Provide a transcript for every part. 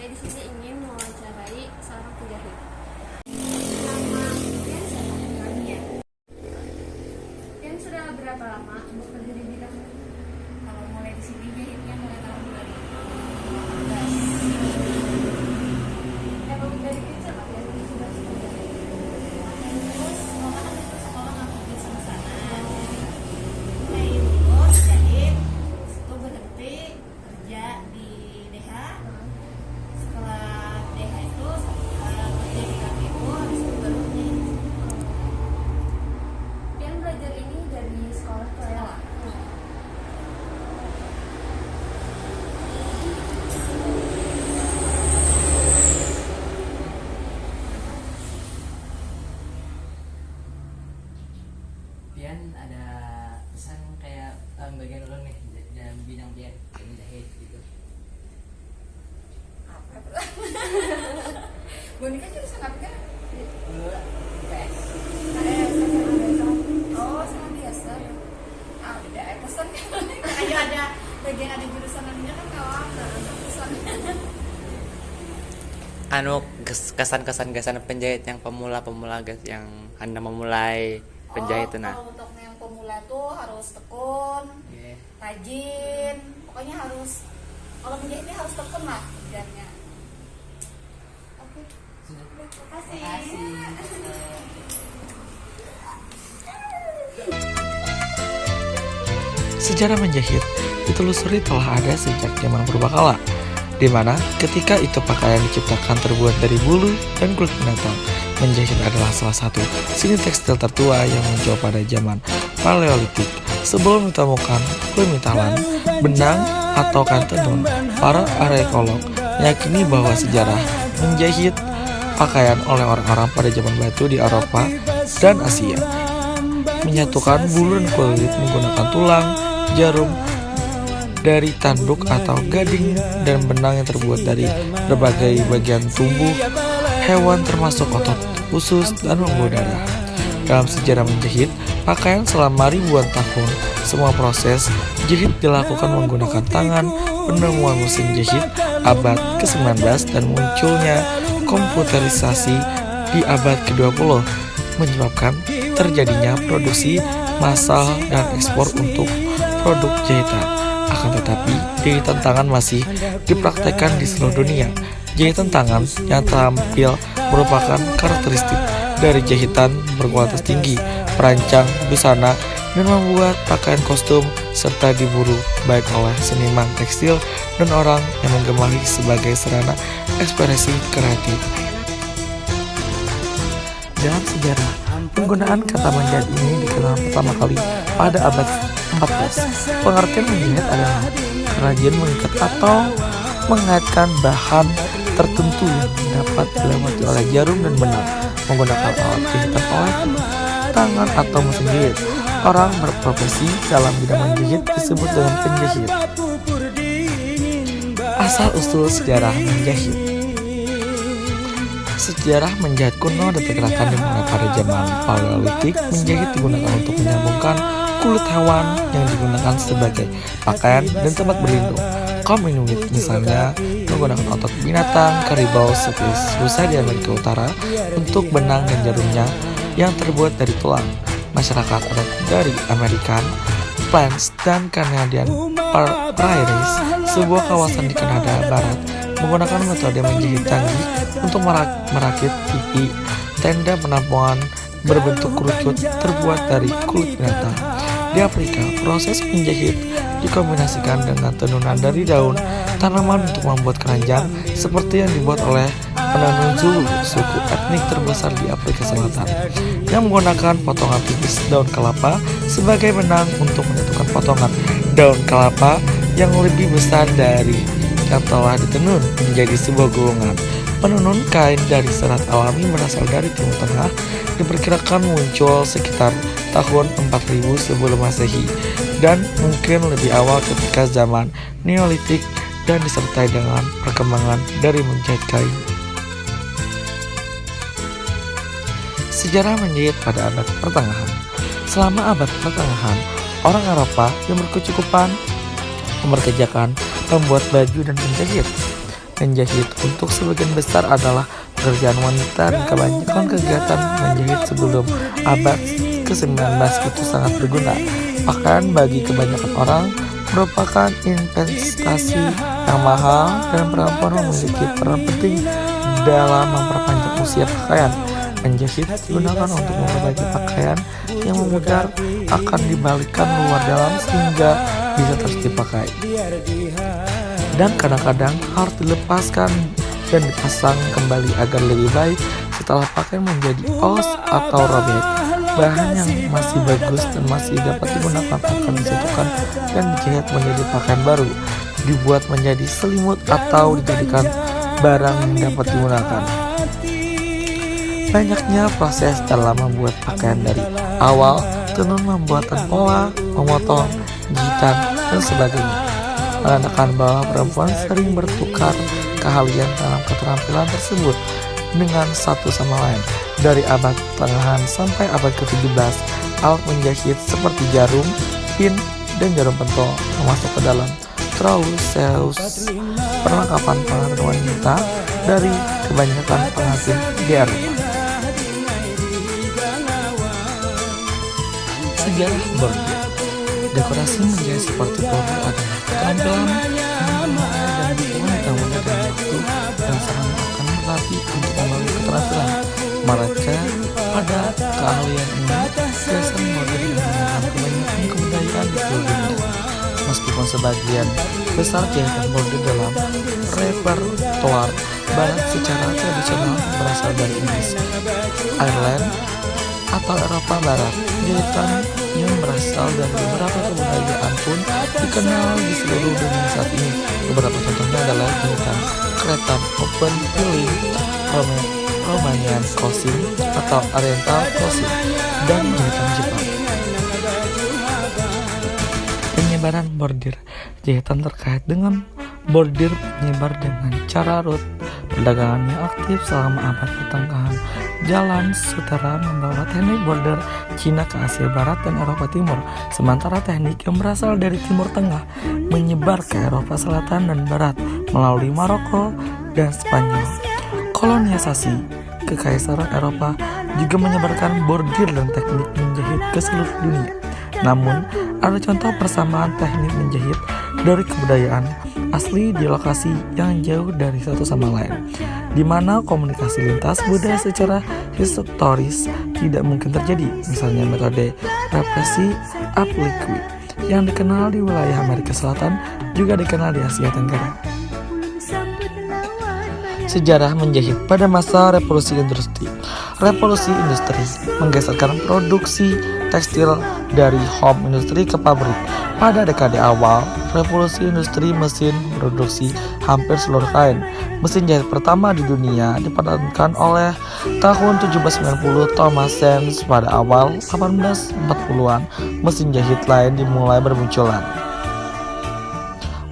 Saya di sini ingin mewawancarai seorang penjahit. Nama Pian siapa namanya? Pian sudah berapa lama bekerja di bidang ini? Kalau mulai di sini jahitnya mulai tahun 2015. Emang dari kecil Pak Pian sudah suka jahit? Terus mama kan itu sekolah ngikutin sama sana. Mulai lulus jahit, terus itu berhenti kerja di DH. Setelah DH itu kerja di KPU, habis itu baru menjahit. Pian belajar ini dari sekolah atau ya? Sekolah. Pian ada pesan kayak bagian lo nih dalam bidang Pian kayak jahit gitu. Apa tuh? Boneka jurusan apa kan? Lo PS. Oh, sama biasa. Ah, beda pesan. Kayak ada bagian ada jurusan lainnya kan kawan, pesan. Anu kesan-kesan penjahit yang pemula guys, yang Anda memulai penjahit nah. Kalau untuk yang pemula tuh harus tekun, Iya. rajin, pokoknya harus kalau menjahit ini harus tekun lah kerjanya. Oke, Sudah. terima kasih. Makasih. Sejarah menjahit ditelusuri telah ada sejak zaman purbakala, di mana ketika itu pakaian diciptakan terbuat dari bulu dan kulit binatang. Menjahit adalah salah satu seni tekstil tertua yang muncul pada zaman Paleolitik. Sebelum ditemukan pemitalan, benang, atau kain tenun, para arkeolog meyakini bahwa sejarah menjahit pakaian oleh orang-orang pada zaman batu di Eropa dan Asia menyatukan bulu dan kulit menggunakan tulang, jarum dari tanduk atau gading, dan benang yang terbuat dari berbagai bagian tubuh hewan termasuk otot, usus, dan pembuluh darah. Dalam sejarah menjahit pakaian selama ribuan tahun, semua proses jahit dilakukan menggunakan tangan. Penemuan mesin jahit abad ke-19 dan munculnya komputerisasi di abad ke-20 menyebabkan terjadinya produksi massal dan ekspor untuk produk jahitan. Akan tetapi, jahitan tangan masih dipraktekkan di seluruh dunia. Jahitan tangan yang tampil merupakan karakteristik dari jahitan berkualitas tinggi, perancang busana, dan membuat pakaian kostum serta diburu baik oleh seniman tekstil dan orang yang menggemari sebagai sarana ekspresi kreatif. Dalam sejarah, penggunaan kata menjahit ini dikenal pertama kali pada abad 14. Pengertian menjahit adalah kerajinan mengikat atau mengaitkan bahan tertentu yang dapat dilewati oleh jarum dan benang menggunakan alat jahitan oleh tangan atau mesin jahit. Orang berprofesi dalam bidang menjahit disebut dengan penjahit. Asal-usul sejarah menjahit. Sejarah menjahit kuno diperkirakan dimulai pada zaman Paleolitik. Menjahit digunakan untuk menyambungkan kulit hewan yang digunakan sebagai pakaian dan tempat berlindung. Kaum Inuit misalnya menggunakan otot binatang karibau seperti rusa di Amerika Utara untuk benang dan jarumnya yang terbuat dari tulang. Masyarakat adat dari American Plains dan Canadian Prairies, sebuah kawasan di Kanada Barat, menggunakan metode menjahit canggih untuk merakit tipi tenda penampungan berbentuk kerucut terbuat dari kulit binatang. Di Afrika, proses menjahit dikombinasikan dengan tenunan dari daun tanaman untuk membuat keranjang seperti yang dibuat oleh penenun Zulu, suku etnik terbesar di Afrika Selatan, yang menggunakan potongan tipis daun kelapa sebagai benang untuk menyatukan potongan daun kelapa yang lebih besar dari yang telah ditenun menjadi sebuah gulungan. Penenun kain dari serat alami berasal dari Timur Tengah diperkirakan muncul sekitar tahun 4000 sebelum Masehi dan mungkin lebih awal ketika zaman Neolitik dan disertai dengan perkembangan dari menjahit kain. Sejarah menjahit pada abad pertengahan. Selama abad pertengahan, orang Eropa yang berkecukupan memperkerjakan pembuat baju dan penjahit. menjahit untuk sebagian besar adalah pekerjaan wanita dan kebanyakan kegiatan menjahit sebelum abad ke-19 itu sangat berguna. Pakaian bagi kebanyakan orang merupakan investasi yang mahal dan perempuan memiliki peran penting dalam memperpanjang usia pakaian. Menjahit digunakan untuk memperbaiki pakaian yang memudar akan dibalikkan luar dalam sehingga bisa terus dipakai. Dan kadang-kadang harus dilepaskan dan dipasang kembali agar lebih baik setelah pakaian menjadi os atau robek. Bahan yang masih bagus dan masih dapat digunakan akan disatukan dan dijahit menjadi pakaian baru, dibuat menjadi selimut atau dijadikan barang yang dapat digunakan. Banyaknya proses dalam membuat pakaian dari awal, tenun pembuatan pola, memotong, jahitan, dan sebagainya, menandakan bahwa perempuan sering bertukar keahlian dalam keterampilan tersebut dengan satu sama lain. Dari abad pertengahan sampai abad ke-17, alat menjahit seperti jarum, pin, dan jarum pentol termasuk ke dalam trouseus, perlengkapan pengantin wanita dari kebanyakan pengantin di Eropa. Sejarah bordir. Dekorasi menjahit seperti bordir adalah keterampilan yang dimulai dan wanita-wanita dalam waktu dan sekarang akan berlatih untuk membangun keterampilan mereka pada keahlian ini. Dasar bordir menggunakan kebanyakan kebudayaan di seluruh dunia. Meskipun sebagian besar jahitan bordir dalam repertoar barat secara tradisional berasal dari Inggris, Ireland, atau Eropa Barat, jahitan yang berasal dari beberapa kebudayaan pun dikenal di seluruh dunia saat ini. Beberapa contohnya adalah jahitan Cretan Open Filling, Romanian Cousin atau Oriental Cousin, dan jahitan Jepang. Penyebaran bordir. Jahitan terkait dengan bordir menyebar dengan cara rut. Perdagangan yang aktif selama abad pertengahan. Jalan Sutera membawa teknik bordir Cina ke Asia Barat dan Eropa Timur, sementara teknik yang berasal dari Timur Tengah menyebar ke Eropa Selatan dan Barat melalui Maroko dan Spanyol. Kolonialisasi Kekaisaran Eropa juga menyebarkan bordir dan teknik menjahit ke seluruh dunia. Namun, ada contoh persamaan teknik menjahit dari kebudayaan asli di lokasi yang jauh dari satu sama lain, di mana komunikasi lintas budaya secara historis tidak mungkin terjadi. Misalnya metode represi applique yang dikenal di wilayah Amerika Selatan juga dikenal di Asia Tenggara. Sejarah menjahit pada masa revolusi industri. Revolusi industri menggeserkan produksi tekstil dari home industry ke pabrik. Pada dekade awal, revolusi industri mesin produksi hampir seluruh kain. Mesin jahit pertama di dunia dipatenkan oleh tahun 1790 Thomas Sands. Pada awal 1840-an, mesin jahit lain dimulai bermunculan.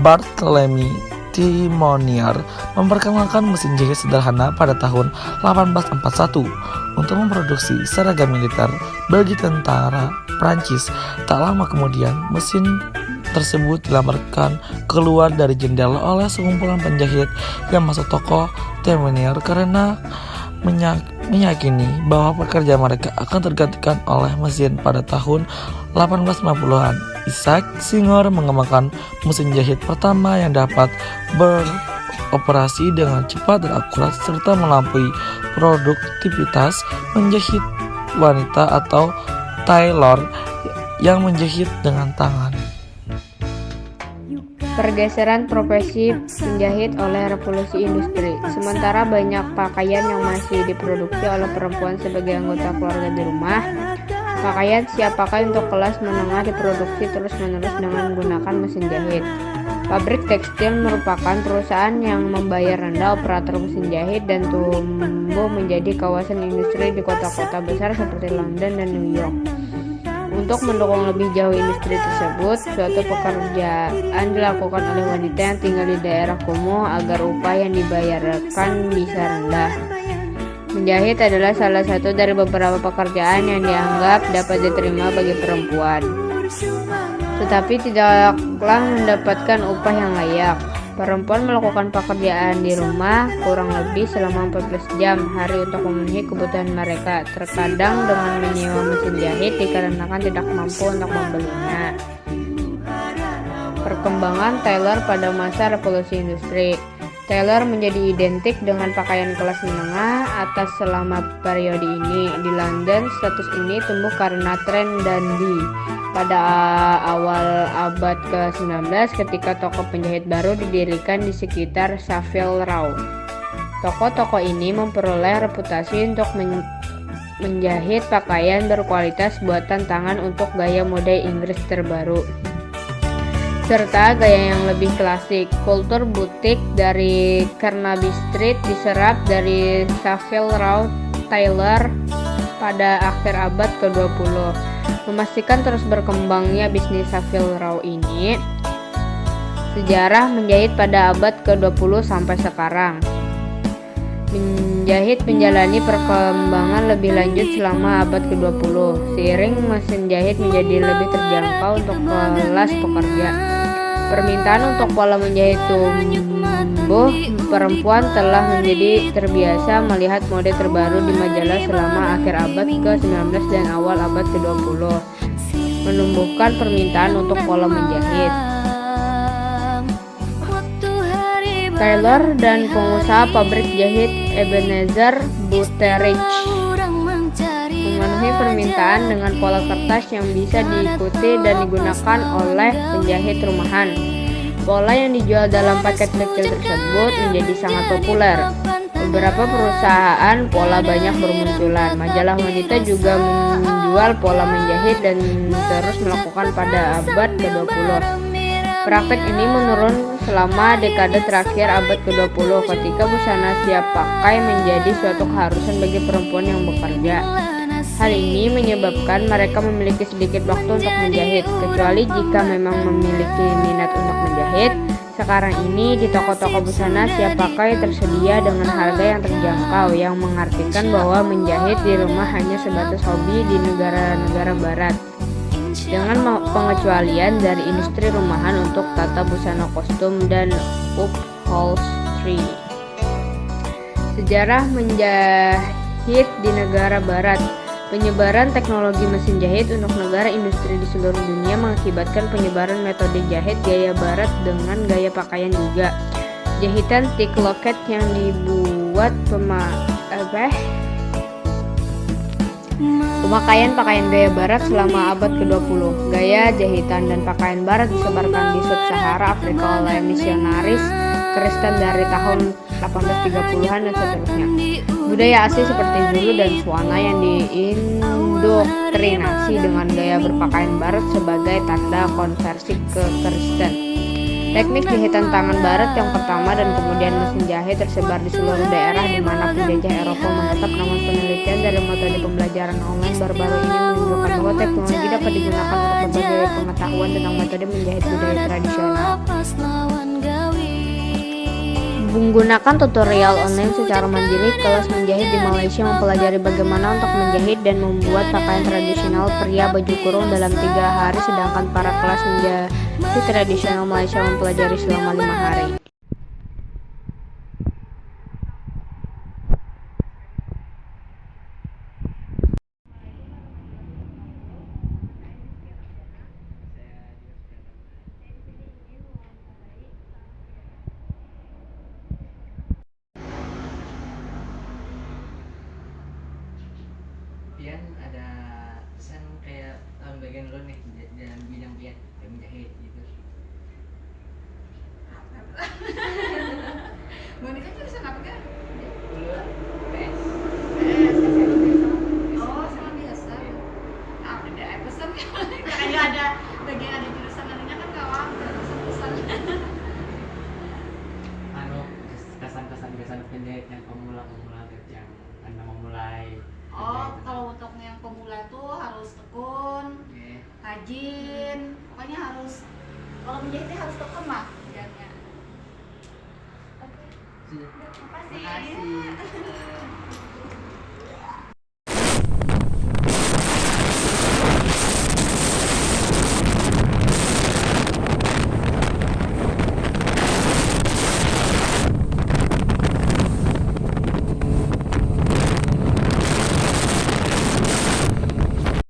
Barthélemy Timonier memperkenalkan mesin jahit sederhana pada tahun 1841 untuk memproduksi seragam militer bagi tentara Prancis. Tak lama kemudian, mesin tersebut dilamarkan keluar dari jendela oleh sekumpulan penjahit yang masuk toko Timonier karena meyakini bahwa pekerjaan mereka akan tergantikan oleh mesin. Pada tahun 1890-an, Isaac Singer mengembangkan mesin jahit pertama yang dapat beroperasi dengan cepat dan akurat serta melampaui produktivitas menjahit wanita atau tailor yang menjahit dengan tangan. Pergeseran profesi penjahit oleh revolusi industri. Sementara banyak pakaian yang masih diproduksi oleh perempuan sebagai anggota keluarga di rumah, pakaian siap pakai untuk kelas menengah diproduksi terus-menerus dengan menggunakan mesin jahit. Pabrik tekstil merupakan perusahaan yang membayar rendah operator mesin jahit dan tumbuh menjadi kawasan industri di kota-kota besar seperti London dan New York. Untuk mendukung lebih jauh industri tersebut, suatu pekerjaan dilakukan oleh wanita yang tinggal di daerah kumuh agar upah yang dibayarkan bisa rendah. Menjahit adalah salah satu dari beberapa pekerjaan yang dianggap dapat diterima bagi perempuan, tetapi tidaklah mendapatkan upah yang layak. Perempuan melakukan pekerjaan di rumah kurang lebih selama 14 jam hari untuk memenuhi kebutuhan mereka, terkadang dengan menyewa mesin jahit dikarenakan tidak mampu untuk membelinya. Perkembangan tailor pada masa revolusi industri. Tailor menjadi identik dengan pakaian kelas menengah atas selama periode ini. Di London, status ini tumbuh karena tren dandy pada awal abad ke-19 ketika toko penjahit baru didirikan di sekitar Savile Row. Toko-toko ini memperoleh reputasi untuk menjahit pakaian berkualitas buatan tangan untuk gaya mode Inggris terbaru, serta gaya yang lebih klasik. Kultur butik dari Carnaby Street diserap dari Savile Row Tailor pada akhir abad ke-20. Memastikan terus berkembangnya bisnis Savile Row ini, sejarah menjahit pada abad ke-20 sampai sekarang. Menjahit menjalani perkembangan lebih lanjut selama abad ke-20. Seiring mesin jahit menjadi lebih terjangkau untuk kelas pekerja, permintaan untuk pola menjahit tumbuh. Perempuan telah menjadi terbiasa melihat mode terbaru di majalah selama akhir abad ke-19 dan awal abad ke-20, menumbuhkan permintaan untuk pola menjahit. Tailor dan pengusaha pabrik jahit Ebenezer Butteridge memenuhi permintaan dengan pola kertas yang bisa diikuti dan digunakan oleh penjahit rumahan. Pola yang dijual dalam paket kecil tersebut menjadi sangat populer. Beberapa perusahaan pola banyak bermunculan. Majalah wanita juga menjual pola menjahit dan terus melakukan pada abad ke-20. Praktek ini menurun selama dekade terakhir abad ke-20 ketika busana siap pakai menjadi suatu keharusan bagi perempuan yang bekerja. Hal ini menyebabkan mereka memiliki sedikit waktu untuk menjahit, kecuali jika memang memiliki minat untuk menjahit. Sekarang ini di toko-toko busana siap pakai tersedia dengan harga yang terjangkau, yang mengartikan bahwa menjahit di rumah hanya sebatas hobi di negara-negara barat, dengan pengecualian dari industri rumahan untuk tata busana kostum dan upholstery. Sejarah menjahit di negara barat. Penyebaran teknologi mesin jahit untuk negara industri di seluruh dunia mengakibatkan penyebaran metode jahit gaya barat dengan gaya pakaian juga. Jahitan thick locket yang dibuat pemakaian pakaian gaya barat selama abad ke-20. Gaya jahitan dan pakaian barat disebarkan di sub-Sahara Afrika oleh misionaris Kristen dari tahun 1830-an dan seterusnya. Budaya asli seperti Zulu dan Swana yang diindoktrinasi dengan gaya berpakaian barat sebagai tanda konversi ke Kristen. Teknik jahitan tangan barat yang pertama dan kemudian mesin jahit tersebar di seluruh daerah di mana penjajah Eropa menetap. Namun penelitian dari metode pembelajaran online baru-baru ini menunjukkan bahwa teknologi dapat digunakan untuk berbagai pengetahuan tentang metode menjahit budaya tradisional. Menggunakan tutorial online secara mandiri, kelas menjahit di Malaysia mempelajari bagaimana untuk menjahit dan membuat pakaian tradisional pria baju kurung dalam 3 hari, sedangkan para kelas menjahit tradisional Malaysia mempelajari selama 5 hari. Pian ada pesan kayak bagian lo nih dalam bidang Pian yang menjahit gitu. Monika jurusan apa kan? Dulu PS. Oh, sama biasa. Ah, beda pesan kayaknya ada bagian ada jurusan lainnya kan nggak ada pesan-pesan. Kesan penjahit yang pemula yang Anda memulai. Oh, kalau untuk yang pemula tuh harus tekun, rajin, pokoknya harus, kalau menjahitnya harus tekun lah kerjanya. Oke. Terima Terima kasih. kasih.